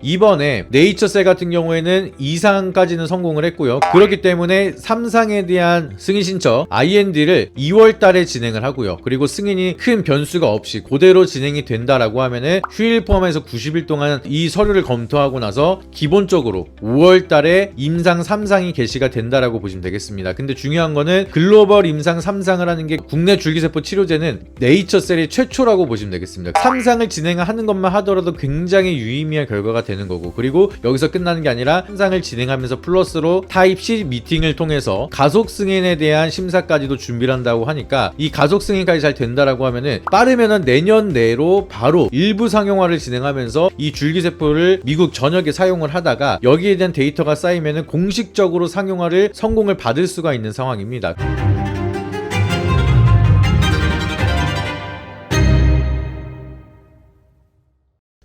이번에 네이처셀 같은 경우에는 2상까지는 성공을 했고요. 그렇기 때문에 3상에 대한 승인 신청 IND를 2월 달에 진행을 하고요. 그리고 승인이 큰 변수가 없이 그대로 진행이 된다라고 하면은 휴일 포함해서 90일 동안 이 서류를 검토하고 나서 기본적으로 5월 달에 임상 3상이 개시가 된다라고 보시면 되겠습니다. 근데 중요한 거는 글로벌 임상 3상을 하는 게 국내 줄기세포 치료제는 네이처셀이 최초라고 보시면 되겠습니다. 3상을 진행하는 것만 하더라도 굉장히 유의미한 결과가 되는 거고, 그리고 여기서 끝나는 게 아니라 3상을 진행하면서 플러스로 타입 C 미팅을 통해서 가속 승인에 대한 심사까지도 준비를 한다고 하니까 이 가속 승인까지 잘 된다라고 하면은 빠르면은 내년 내로 바로 일부 상용화를 진행하면서 이 줄기세포를 미국 전역에 사용을 하다가 여기에 대한 데이터가 쌓이면은 공식적으로 상용화를 성공을 받을 수가 있는 상황입니다.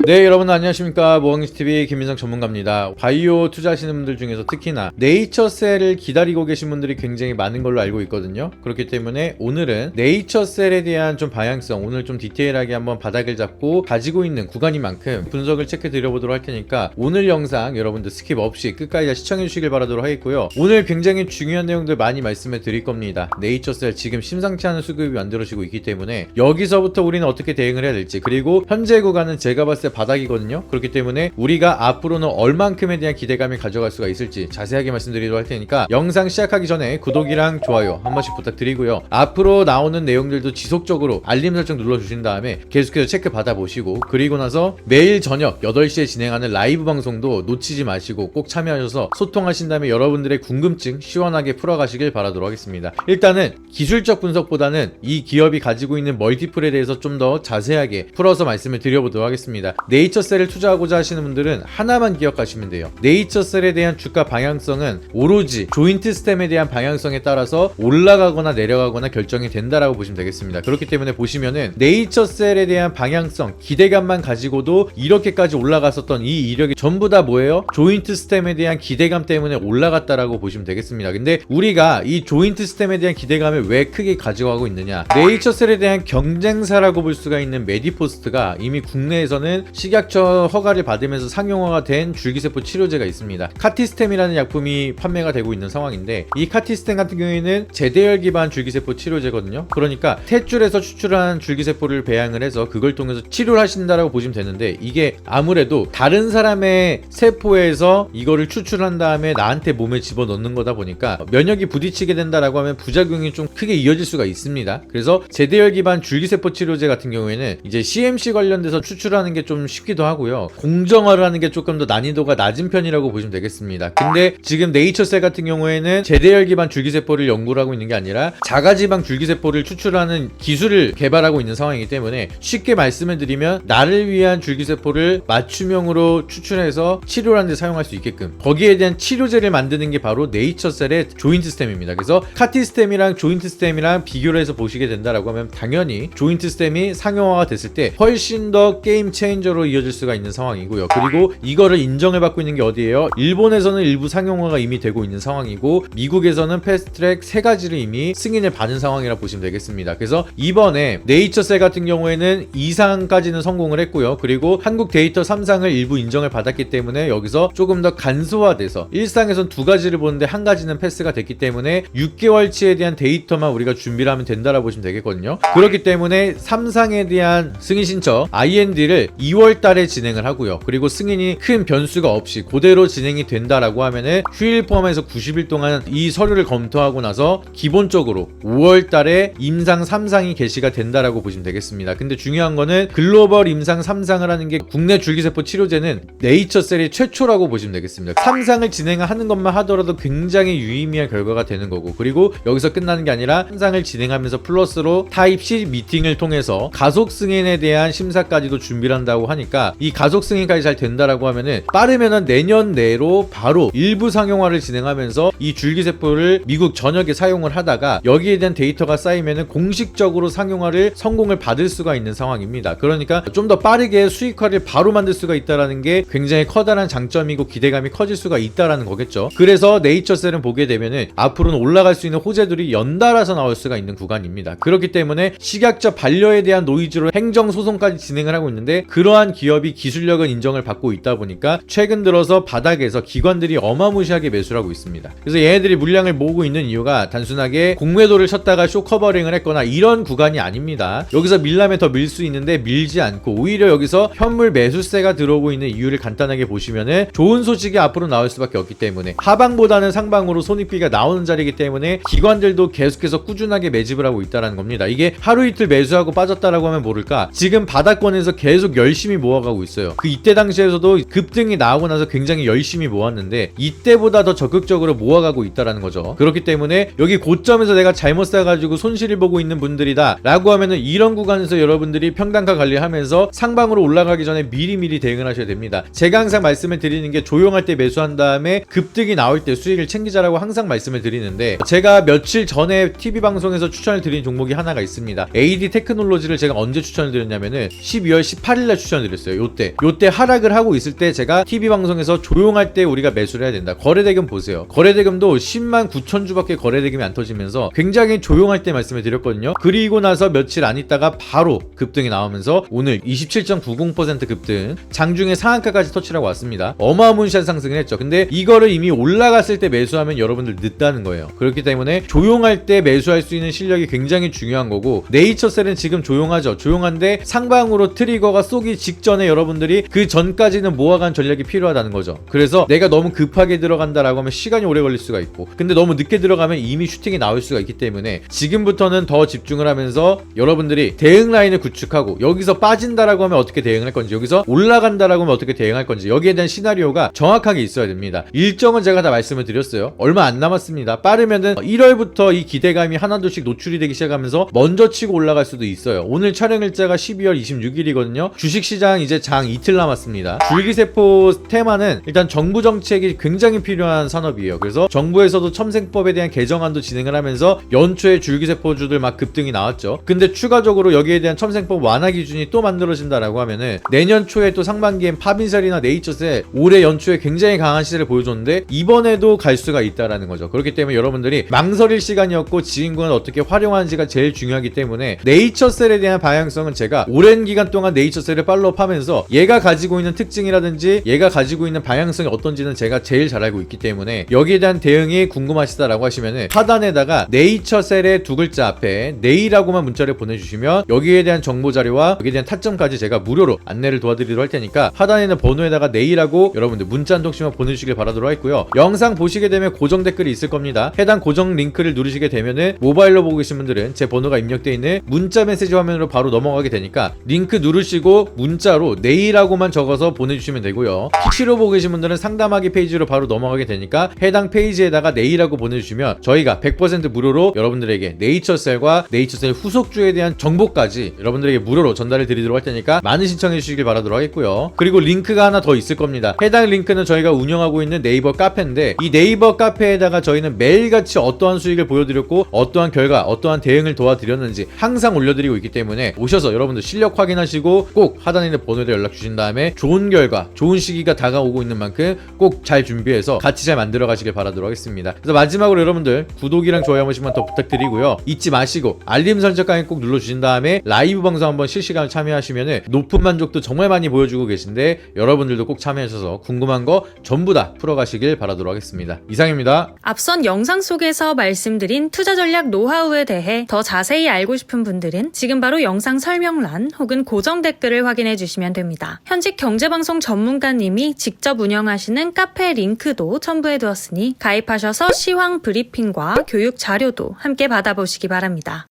네, 여러분 안녕하십니까. 모항뉴스TV 김민성 전문가입니다. 바이오 투자하시는 분들 중에서 특히나 네이처셀을 기다리고 계신 분들이 굉장히 많은 걸로 알고 있거든요. 그렇기 때문에 오늘은 네이처셀에 대한 좀 방향성, 오늘 좀 디테일하게 한번 바닥을 잡고 가지고 있는 구간인 만큼 분석을 체크 드려보도록 할 테니까 오늘 영상 여러분들 스킵 없이 끝까지 다 시청해 주시길 바라도록 하겠고요. 오늘 굉장히 중요한 내용들 많이 말씀해 드릴 겁니다. 네이처셀 지금 심상치 않은 수급이 만들어지고 있기 때문에 여기서부터 우리는 어떻게 대응을 해야 될지, 그리고 현재 구간은 제가 봤을 때 바닥이거든요. 그렇기 때문에 우리가 앞으로는 얼만큼에 대한 기대감을 가져갈 수가 있을지 자세하게 말씀드리도록 할 테니까 영상 시작하기 전에 구독이랑 좋아요 한 번씩 부탁드리고요. 앞으로 나오는 내용들도 지속적으로 알림 설정 눌러주신 다음에 계속해서 체크 받아보시고, 그리고 나서 매일 저녁 8시에 진행하는 라이브 방송도 놓치지 마시고 꼭 참여하셔서 소통하신 다음에 여러분들의 궁금증 시원하게 풀어가시길 바라도록 하겠습니다. 일단은 기술적 분석보다는 이 기업이 가지고 있는 멀티플에 대해서 좀 더 자세하게 풀어서 말씀을 드려보도록 하겠습니다. 네이처셀을 투자하고자 하시는 분들은 하나만 기억하시면 돼요. 네이처셀에 대한 주가 방향성은 오로지 조인트 스템에 대한 방향성에 따라서 올라가거나 내려가거나 결정이 된다라고 보시면 되겠습니다. 그렇기 때문에 보시면은 네이처셀에 대한 방향성, 기대감만 가지고도 이렇게까지 올라갔었던 이 이력이 전부 다 뭐예요? 조인트 스템에 대한 기대감 때문에 올라갔다라고 보시면 되겠습니다. 근데 우리가 이 조인트 스템에 대한 기대감을 왜 크게 가져가고 있느냐? 네이처셀에 대한 경쟁사라고 볼 수가 있는 메디포스트가 이미 국내에서는 식약처 허가를 받으면서 상용화가 된 줄기세포 치료제가 있습니다. 카티스템이라는 약품이 판매가 되고 있는 상황인데, 이 카티스템 같은 경우에는 제대열 기반 줄기세포 치료제거든요. 그러니까 탯줄에서 추출한 줄기세포를 배양을 해서 그걸 통해서 치료를 하신다라고 보시면 되는데, 이게 아무래도 다른 사람의 세포에서 이거를 추출한 다음에 나한테 몸에 집어넣는 거다 보니까 면역이 부딪히게 된다라고 하면 부작용이 좀 크게 이어질 수가 있습니다. 그래서 제대열 기반 줄기세포 치료제 같은 경우에는 이제 CMC 관련돼서 추출하는 게 좀 쉽기도 하고요. 공정화를 하는 게 조금 더 난이도가 낮은 편이라고 보시면 되겠습니다. 근데 지금 네이처셀 같은 경우에는 제대열 기반 줄기세포를 연구를 하고 있는 게 아니라 자가지방 줄기세포를 추출하는 기술을 개발하고 있는 상황이기 때문에 쉽게 말씀을 드리면 나를 위한 줄기세포를 맞춤형으로 추출해서 치료를 하는 데 사용할 수 있게끔 거기에 대한 치료제를 만드는 게 바로 네이처셀의 조인트 스템입니다. 그래서 카티스템이랑 조인트 스템이랑 비교를 해서 보시게 된다라고 하면 당연히 조인트 스템이 상용화가 됐을 때 훨씬 더 게임 체인저로 이어질 수가 있는 상황이고요. 그리고 이거를 인정을 받고 있는 게 어디예요? 일본에서는 일부 상용화가 이미 되고 있는 상황이고, 미국에서는 패스트트랙 3가지를 이미 승인을 받은 상황이라 보시면 되겠습니다. 그래서 이번에 네이처셀 같은 경우에는 2상까지는 성공을 했고요. 그리고 한국 데이터 3상을 일부 인정을 받았기 때문에 여기서 조금 더 간소화돼서 1상에선 2가지를 보는데 1가지는 패스가 됐기 때문에 6개월치에 대한 데이터만 우리가 준비를 하면 된다라고 보시면 되겠거든요. 그렇기 때문에 3상에 대한 승인 신청 IND를 2월 달에 진행을 하고요. 그리고 승인이 큰 변수가 없이 그대로 진행이 된다라고 하면은 휴일 포함해서 90일 동안 이 서류를 검토하고 나서 기본적으로 5월 달에 임상 3상이 개시가 된다라고 보시면 되겠습니다. 근데 중요한 거는 글로벌 임상 3상을 하는 게 국내 줄기세포 치료제는 네이처셀이 최초라고 보시면 되겠습니다. 3상을 진행하는 것만 하더라도 굉장히 유의미한 결과가 되는 거고, 그리고 여기서 끝나는 게 아니라 3상을 진행하면서 플러스로 타입 C 미팅을 통해서 가속 승인에 대한 심사까지도 준비를 한다고 하니까 이 가속 승인까지 잘 된다라고 하면은 빠르면은 내년 내로 바로 일부 상용화를 진행하면서 이 줄기세포를 미국 전역에 사용을 하다가 여기에 대한 데이터가 쌓이면은 공식적으로 상용화를 성공을 받을 수가 있는 상황입니다. 그러니까 좀 더 빠르게 수익화를 바로 만들 수가 있다라는 게 굉장히 커다란 장점이고 기대감이 커질 수가 있다라는 거겠죠. 그래서 네이처셀은 보게 되면은 앞으로는 올라갈 수 있는 호재들이 연달아서 나올 수가 있는 구간입니다. 그렇기 때문에 식약처 반려에 대한 노이즈로 행정소송까지 진행을 하고 있는데, 그러한 이러한 기업이 기술력은 인정을 받고 있다 보니까 최근 들어서 바닥에서 기관들이 어마무시하게 매수를 하고 있습니다. 그래서 얘네들이 물량을 모으고 있는 이유가 단순하게 공매도를 쳤다가 쇼커버링을 했거나 이런 구간이 아닙니다. 여기서 밀라면 더 밀 수 있는데 밀지 않고 오히려 여기서 현물 매수세가 들어오고 있는 이유를 간단하게 보시면은 좋은 소식이 앞으로 나올 수밖에 없기 때문에 하방보다는 상방으로 손익비가 나오는 자리이기 때문에 기관들도 계속해서 꾸준하게 매집을 하고 있다는 겁니다. 이게 하루 이틀 매수하고 빠졌다라고 하면 모를까, 지금 바닥권에서 계속 열심히 모아가고 있어요. 그 이때 당시에서도 급등이 나오고 나서 굉장히 열심히 모았는데 이때보다 더 적극적으로 모아가고 있다는 거죠. 그렇기 때문에 여기 고점에서 내가 잘못 사가지고 손실을 보고 있는 분들이다 라고 하면은 이런 구간에서 여러분들이 평단가 관리하면서 상방으로 올라가기 전에 미리미리 대응을 하셔야 됩니다. 제가 항상 말씀을 드리는 게 조용할 때 매수한 다음에 급등이 나올 때 수익을 챙기자라고 항상 말씀을 드리는데, 제가 며칠 전에 TV 방송에서 추천을 드린 종목이 하나가 있습니다. AD 테크놀로지를 제가 언제 추천을 드렸냐면은 12월 18일날 추천을 드렸어요. 요때 하락을 하고 있을 때 제가 TV 방송에서 조용할 때 우리가 매수를 해야 된다. 거래대금 보세요. 거래대금도 10만 9천 주밖에 거래대금이 안 터지면서 굉장히 조용할 때 말씀을 드렸거든요. 그리고 나서 며칠 안 있다가 바로 급등이 나오면서 오늘 27.90% 급등, 장중에 상한가까지 터치라고 왔습니다. 어마무시한 상승을 했죠. 근데 이거를 이미 올라갔을 때 매수하면 여러분들 늦다는 거예요. 그렇기 때문에 조용할 때 매수할 수 있는 실력이 굉장히 중요한 거고, 네이처셀은 지금 조용하죠. 조용한데 상방으로 트리거가 쏘기 직전에 여러분들이 그 전까지는 모아간 전략이 필요하다는 거죠. 그래서 내가 너무 급하게 들어간다라고 하면 시간이 오래 걸릴 수가 있고, 근데 너무 늦게 들어가면 이미 슈팅이 나올 수가 있기 때문에 지금부터는 더 집중을 하면서 여러분들이 대응 라인을 구축하고, 여기서 빠진다라고 하면 어떻게 대응할 건지, 여기서 올라간다라고 하면 어떻게 대응할 건지, 여기에 대한 시나리오가 정확하게 있어야 됩니다. 일정은 제가 다 말씀을 드렸어요. 얼마 안 남았습니다. 빠르면은 1월부터 이 기대감이 하나둘씩 노출이 되기 시작하면서 먼저 치고 올라갈 수도 있어요. 오늘 촬영 일자가 12월 26일이거든요. 주식시장 이제 장 이틀 남았습니다. 줄기세포 테마는 일단 정부 정책이 굉장히 필요한 산업이에요. 그래서 정부에서도 첨생법에 대한 개정안도 진행을 하면서 연초에 줄기세포주들 막 급등이 나왔죠. 근데 추가적으로 여기에 대한 첨생법 완화 기준이 또 만들어진다라고 하면은 내년 초에 또 상반기엔 파빈셀이나 네이처셀 올해 연초에 굉장히 강한 시세를 보여줬는데 이번에도 갈 수가 있다라는 거죠. 그렇기 때문에 여러분들이 망설일 시간이었고 지인군을 어떻게 활용하는지가 제일 중요하기 때문에 네이처셀에 대한 방향성은 제가 오랜 기간 동안 네이처셀을 팔로우하면서 얘가 가지고 있는 특징이라든지 얘가 가지고 있는 방향성이 어떤지는 제가 제일 잘 알고 있기 때문에 여기에 대한 대응이 궁금하시다라고 하시면은 하단에다가 네이처셀의 두 글자 앞에 네이라고만 문자를 보내주시면 여기에 대한 정보 자료와 여기에 대한 타점까지 제가 무료로 안내를 도와드리도록 할 테니까 하단에 있는 번호에다가 네이라고 여러분들 문자 한 통씩만 보내주시길 바라도록 하겠고요. 영상 보시게 되면 고정 댓글이 있을 겁니다. 해당 고정 링크를 누르시게 되면은 모바일로 보고 계신 분들은 제 번호가 입력되어 있는 문자 메시지 화면으로 바로 넘어가게 되니까 링크 누르시고 문자로 네이라고만 적어서 보내주시면 되고요. PC로 보고 계신 분들은 상담하기 페이지로 바로 넘어가게 되니까 해당 페이지에다가 네이라고 보내주시면 저희가 100% 무료로 여러분들에게 네이처셀과 네이처셀 후속주에 대한 정보까지 여러분들에게 무료로 전달을 드리도록 할 테니까 많은 신청해 주시길 바라도록 하겠고요. 그리고 링크가 하나 더 있을 겁니다. 해당 링크는 저희가 운영하고 있는 네이버 카페인데 이 네이버 카페에다가 저희는 매일같이 어떠한 수익을 보여드렸고 어떠한 결과, 어떠한 대응을 도와드렸는지 항상 올려드리고 있기 때문에 오셔서 여러분들 실력 확인하시고 꼭 하단에 있는 번호에 연락 주신 다음에 좋은 결과, 좋은 시기가 다가오고 있는 만큼 꼭 잘 준비해서 같이 잘 만들어 가시길 바라도록 하겠습니다. 그래서 마지막으로 여러분들 구독이랑 좋아요 한 번씩만 더 부탁드리고요. 잊지 마시고 알림 설정까지 꼭 눌러주신 다음에 라이브 방송 한번 실시간으로 참여하시면은 높은 만족도 정말 많이 보여주고 계신데 여러분들도 꼭 참여하셔서 궁금한 거 전부 다 풀어가시길 바라도록 하겠습니다. 이상입니다. 앞선 영상 속에서 말씀드린 투자 전략 노하우에 대해 더 자세히 알고 싶은 분들은 지금 바로 영상 설명란 혹은 고정 댓글을 확인해 주시면 됩니다. 현직 경제방송 전문가님이 직접 운영하시는 카페 링크도 첨부해 두었으니 가입하셔서 시황 브리핑과 교육 자료도 함께 받아보시기 바랍니다.